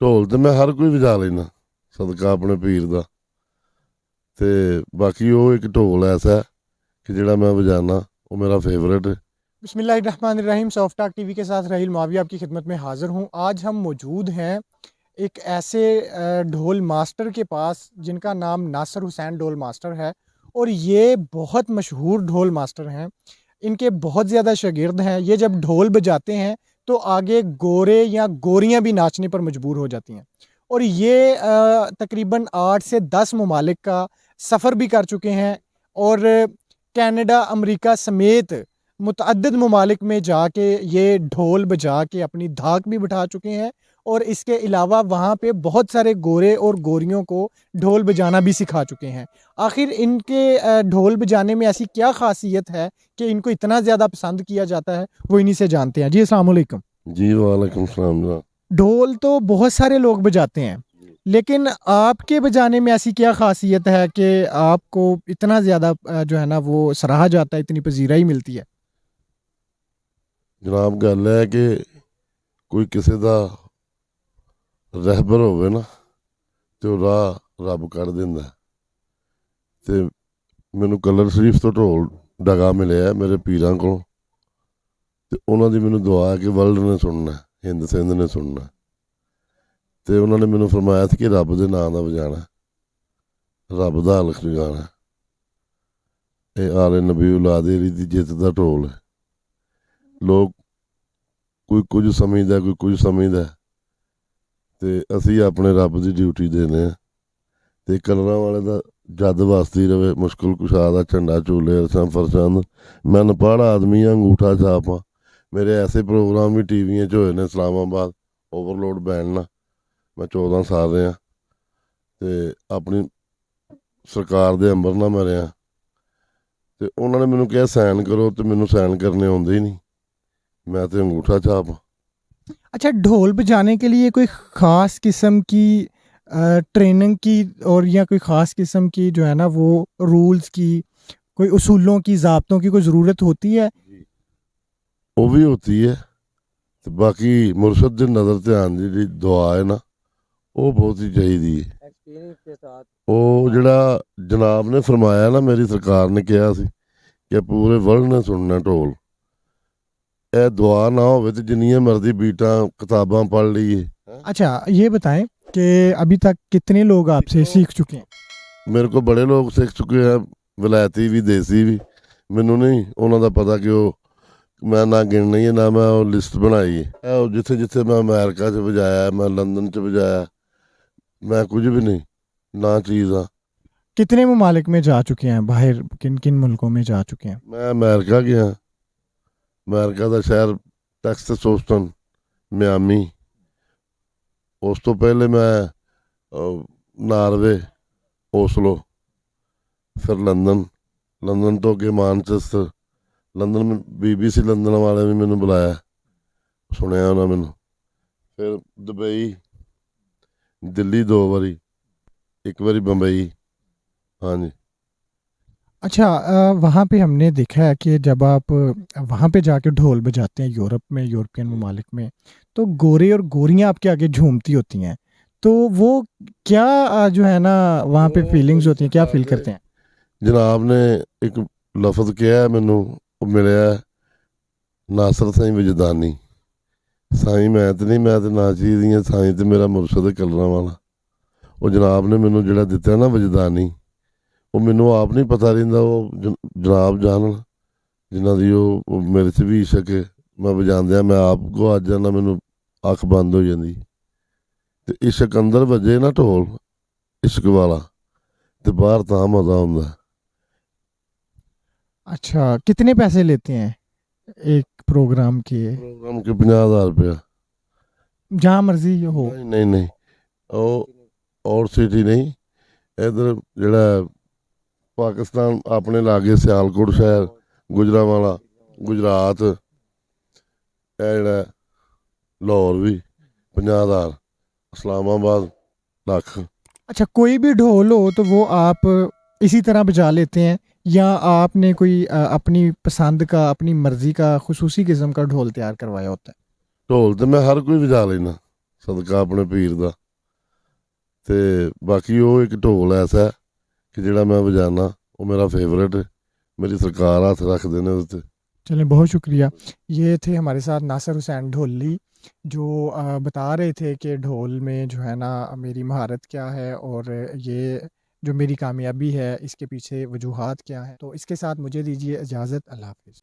ਢੋਲ ਤੇ ਮੈਂ ਹਰ ਕੋਈ ਵਜਾ ਲੈਣਾ ਸਦਕਾ ਆਪਣੇ ਪੀਰ ਦਾ। ਤੇ ਬਾਕੀ ਉਹ ਇੱਕ ਢੋਲ ਐਸਾ ਹੈ ਕਿ ਜਿਹੜਾ मैं बजाना वो मेरा फेवरेट है। बिस्मिल्लाहिर्रहमानिर्रहीम। सॉफ्ट टॉक टीवी के साथ राहील मावी आपकी खिदमत में हाजिर हूँ। आज हम मौजूद हैं एक ऐसे ढोल मास्टर के पास जिनका नाम नासिर हुसैन ढोल मास्टर है, और ये बहुत मशहूर ढोल मास्टर हैं। इनके बहुत ज़्यादा शागिर्द हैं। ये जब ढोल बजाते हैं तो आगे गोरे या गोरियाँ भी नाचने पर मजबूर हो जाती हैं। और ये तकरीबन 8 से 10 ममालिक का सफ़र भी कर चुके हैं, और कनाडा, अमेरिका समेत मुतअद्दिद ममालिक में जाके ये ढोल बजा के अपनी धाक भी बिठा चुके हैं। और इसके अलावा वहाँ पे बहुत सारे गोरे और गोरियों को ढोल बजाना भी सिखा चुके हैं। आखिर इनके ढोल बजाने में ऐसी क्या खासियत है कि इनको इतना ज़्यादा पसंद किया जाता है, वो इन्हीं से जानते हैं। जी अस्सलाम वालेकुम। जी वालेकुम सलाम जनाब। ढोल तो बहुत सारे लोग बजाते हैं, लेकिन आपके बजाने में ऐसी क्या खासियत है कि आपको इतना ज़्यादा जो है ना वो सराहा जाता है, इतनी पजीराई मिलती है? जनाब गल है कि कोई किसी का रहबर होवे ना तो राह रब कर दिंदा है। ते मैनू कलर शरीफ तो ढोल डगा मिलिया मेरे पीरां को, ते उन्हां दी मैनू दुआ है कि वर्ल्ड ने सुनना है, हिंद सिंध ने सुनना है। ते उन्होंने मैनू फरमाया कि रब दे नां दा बजाना, रब दा हलख जगाना। ये आले नबी औलाद दी जित दा ढोल है। लोग कोई कुछ समझदा, कोई कुछ समझदा, ते असी अपने रब दी ड्यूटी देने आ। ते कलरां वाले दा जद वास्ती रवे, मुश्किल कुशा दा झंडा झूले अरसां फरसंद। मैं नपाड़ आदमी हाँ, अंगूठा छाप हाँ। मेरे ऐसे प्रोग्राम भी टीवियां च होए ने, इस्लामाबाद ओवरलोड बैंड ना मैं 14 साल रहा, ते अपनी सरकार दे अंबर ना मैं रहा। ते उन्होंने मैनू कहा सैन करो, तो मैनू सैन करने आउंदे ही नहीं, मैं तो अंगूठा छाप हाँ। अच्छा, ढोल बजाने के लिए कोई ख़ास किस्म की ट्रेनिंग की और या कोई ख़ास किस्म की जो है ना वो रूल्स की, कोई उसूलों की, ज़ाब्तों की कोई ज़रूरत होती है? वो भी होती है। ते बाकी मुर्शद दी नज़र ध्यान दी जेह्ड़ी दुआ है ना, वो बहुत ही चाहिदी है। वो जेह्ड़ा जनाब ने फरमाया ना, मेरी सरकार ने कहा सी कि पूरे वर्ल्ड ने सुनना ढोल। ए दुआ ना होवे ते जिन्नियां मर्जी बीटां किताबां पढ़ लीए। अच्छा, ये बताएं कि अभी तक कितने लोग आपसे सीख चुके हैं? मेरे को बड़े लोग सीख चुके हैं, विलायती भी देसी भी। मैनू नहीं उन्हां दा पता कि मैं ना गिननी है, ना मैं लिस्ट बनाई है। जिथे जिथे मैं अमेरिका च बजाया, मैं लंदन च बजाया, मैं कुछ भी नहीं ना चीज़ हाँ। कितने ममालिक में जा चुके हैं? बाहर किन किन मुल्कों में जा चुके हैं? मैं अमेरिका गया, अमेरिका का शहर टेक्सास होस्टन, मियामी। उस तो पहले मैं नार्वे, ओस्लो, फिर लंदन, लंदन तो अगे मानचेस्टर। लंदन में BBC लंदन वाले भी मैनू बुलाया, सुनिया उन्हें मैनू। फिर दुबई, दिल्ली 2 बारी, एक बारी बम्बई। हाँ जी। अच्छा, वहाँ पे हमने देखा है कि जब आप वहाँ पे जाके ढोल बजाते हैं यूरोप में, यूरोपियन ममालिक में, तो गोरे और गोरियाँ आपके आगे झूमती होती हैं। तो वो क्या जो है ना वहाँ पे फीलिंग्स होती हैं, क्या फील करते हैं? जनाब ने एक लफज किया मैनू, मिलया नासर साईं वजदानी। साईं मैं तो नहीं, मैं तो ना चीज़ दी, साईं तो मेरा मुर्शद कलरां वाला। वो जनाब ने मैनू जिहड़ा दिता ना वजदानी, वो मैनू आप नहीं पता रहिंदा, वो जनाब जानन जिन्हां दी वो मेरे च भी इशक है। मैं वजांदियां मैं आप को आ जाना, मैनू अख बंद हो जाती। ते इशक अंदर वजे ना ढोल इश्क वाला, ते बाहर तां मज़ा आउंदा। अच्छा, कितने पैसे लेते हैं एक प्रोग्राम के? प्रोग्राम के 50,000 रुपया। जहाँ मर्जी हो? नहीं नहीं नहीं, और सिटी नहीं, इधर जड़ा पाकिस्तान अपने लागे सियालकोट शहर, गुजरांवाला, गुजरात, जड़ा लाहौर भी 50,000, इस्लामाबाद लख। अच्छा, कोई भी ढोल हो तो वो आप इसी तरह बजा लेते हैं, या आपने कोई अपनी पसंद का, अपनी मर्जी का खुसूसी किस्म का ढोल तैयार करवाया होता है? ढोल तो मैं हर कोई बजा लेना ਸਦਕਾ ਆਪਣੇ ਪੀਰ ਦਾ। ਤੇ ਬਾਕੀ ਉਹ ਇੱਕ ਢੋਲ ਐਸਾ ਹੈ ਕਿ ਜਿਹੜਾ ਮੈਂ ਵਜਾਨਾ, ਉਹ ਮੇਰਾ ਫੇਵਰੇਟ ਹੈ। ਮੇਰੀ ਸਰਕਾਰ ਹੱਥ ਰੱਖਦੇ ਨੇ ਉਹਦੇ 'ਤੇ। चलें, बहुत शुक्रिया। ये थे हमारे साथ नासिर हुसैन ढोली, जो बता रहे थे कि ढोल में जो है ना मेरी महारत क्या है और ये जो मेरी कामयाबी है इसके पीछे वजूहात क्या है। तो इसके साथ मुझे दीजिए इजाज़त। अल्लाह हाफ़िज़।